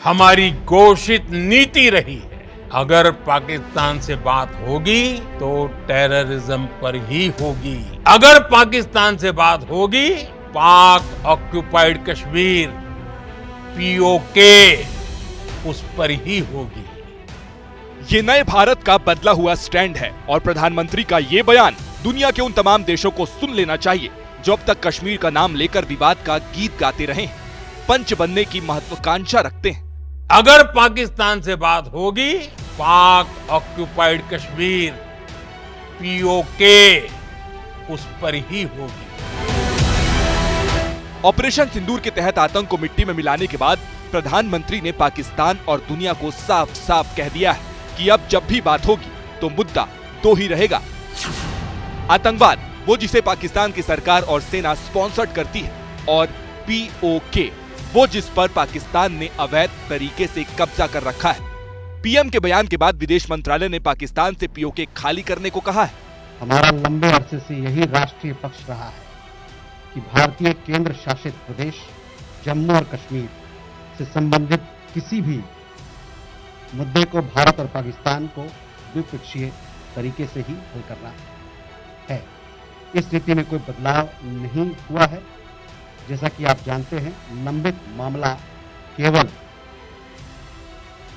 हमारी घोषित नीति रही है। अगर पाकिस्तान से बात होगी तो टेररिज्म पर ही होगी। अगर पाकिस्तान से बात होगी पाक ऑक्युपाइड कश्मीर पीओके उस पर ही होगी। ये नए भारत का बदला हुआ स्टैंड है और प्रधानमंत्री का ये बयान दुनिया के उन तमाम देशों को सुन लेना चाहिए जो अब तक कश्मीर का नाम लेकर विवाद का गीत गाते रहे, पंच बनने की महत्वाकांक्षा रखते हैं। अगर पाकिस्तान से बात होगी पाक ऑक्युपाइड कश्मीर पीओके उस पर ही होगी। ऑपरेशन सिंदूर के तहत आतंक को मिट्टी में मिलाने के बाद प्रधानमंत्री ने पाकिस्तान और दुनिया को साफ साफ कह दिया है कि अब जब भी बात होगी तो मुद्दा दो ही रहेगा, आतंकवाद वो जिसे पाकिस्तान की सरकार और सेना स्पॉन्सर्ड करती है, और पीओके वो जिस पर पाकिस्तान ने अवैध तरीके से कब्जा कर रखा है। पीएम के बयान के बाद विदेश मंत्रालय ने पाकिस्तान से पीओके खाली करने को कहा है। हमारा लंबे अरसे से यही राष्ट्रीय पक्ष रहा है कि भारतीय केंद्र शासित प्रदेश जम्मू और कश्मीर से संबंधित किसी भी मुद्दे को भारत और पाकिस्तान को द्विपक्षीय तरीके से ही हल करना है। इस नीति में कोई बदलाव नहीं हुआ है। जैसा कि आप जानते हैं, लंबित मामला केवल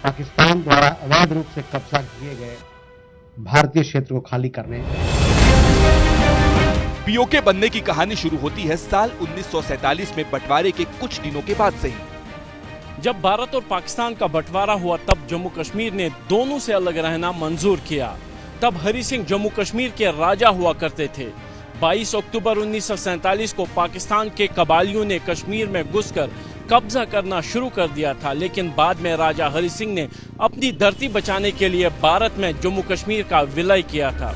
पाकिस्तान द्वारा अवैध रूप से कब्जा किए गए भारतीय क्षेत्र को खाली करने। पीओके बनने की कहानी शुरू होती है साल 1947 में बंटवारे के कुछ दिनों के बाद से ही। जब भारत और पाकिस्तान का बंटवारा हुआ तब जम्मू कश्मीर ने दोनों से अलग रहना मंजूर किया। तब हरि सिंह जम्मू कश्मीर के राजा हुआ करते थे। 22 अक्टूबर 1947 को पाकिस्तान के कबालियों ने कश्मीर में घुसकर कब्जा करना शुरू कर दिया था, लेकिन बाद में राजा हरि सिंह ने अपनी धरती बचाने के लिए भारत में जम्मू कश्मीर का विलय किया था।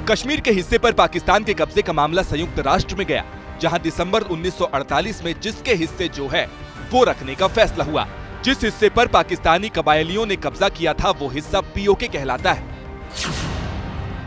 कश्मीर के हिस्से पर पाकिस्तान के कब्जे का मामला संयुक्त राष्ट्र में गया, जहां दिसंबर 1948 में जिसके हिस्से जो है वो रखने का फैसला हुआ। जिस हिस्से पर पाकिस्तानी कबायलियों ने कब्जा किया था वो हिस्सा पीओके कहलाता है।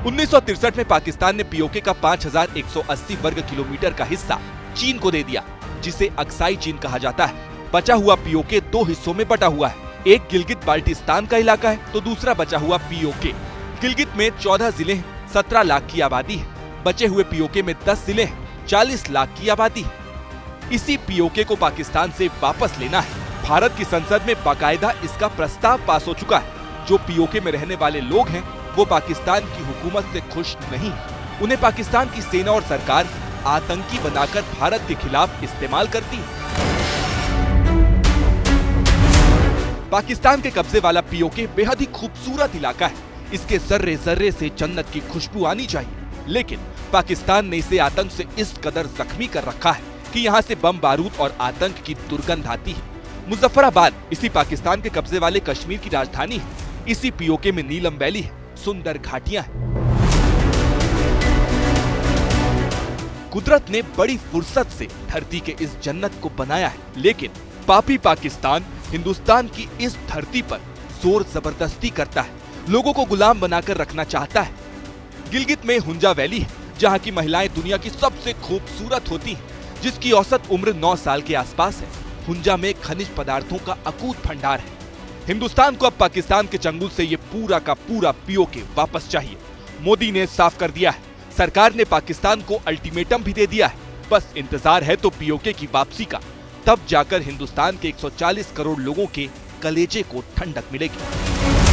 1963 में पाकिस्तान ने पीओके का 5180 वर्ग किलोमीटर का हिस्सा चीन को दे दिया, जिसे अक्साई चीन कहा जाता है। बचा हुआ पीओके दो हिस्सों में बटा हुआ है। एक गिलगित बाल्टिस्तान का इलाका है तो दूसरा बचा हुआ पीओके। गिलगित में 14 जिले हैं, 17 लाख की आबादी है। बचे हुए पीओके में 10 जिले हैं, 40 लाख की आबादी है। इसी पीओके को पाकिस्तान से वापस लेना है। भारत की संसद में बाकायदा इसका प्रस्ताव पास हो चुका है। जो पीओके में रहने वाले लोग हैं वो पाकिस्तान की हुकूमत से खुश नहीं। उन्हें पाकिस्तान की सेना और सरकार आतंकी बनाकर भारत के खिलाफ इस्तेमाल करती है। पाकिस्तान के कब्जे वाला पीओके बेहद ही खूबसूरत इलाका है। इसके जर्रे जर्रे से जन्नत की खुशबू आनी चाहिए, लेकिन पाकिस्तान ने इसे आतंक से इस कदर जख्मी कर रखा है कि यहाँ से बम बारूद और आतंक की दुर्गंध आती है। मुजफ्फराबाद इसी पाकिस्तान के कब्जे वाले कश्मीर की राजधानी है। इसी पीओके में नीलम वैली है, सुंदर घाटियां हैं। कुदरत ने बड़ी फुर्सत से धरती के इस जन्नत को बनाया है, लेकिन पापी पाकिस्तान हिंदुस्तान की इस धरती पर जोर जबरदस्ती करता है, लोगों को गुलाम बनाकर रखना चाहता है। गिलगित में हुंजा वैली है, जहाँ की महिलाएं दुनिया की सबसे खूबसूरत होती हैं, जिसकी औसत उम्र 9 साल के आसपास है। हुंजा में खनिज पदार्थों का अकूत भंडार है। हिंदुस्तान को अब पाकिस्तान के चंगुल से ये पूरा का पूरा पीओके वापस चाहिए। मोदी ने साफ कर दिया है, सरकार ने पाकिस्तान को अल्टीमेटम भी दे दिया है। बस इंतजार है तो पीओके की वापसी का, तब जाकर हिंदुस्तान के 140 करोड़ लोगों के कलेजे को ठंडक मिलेगी।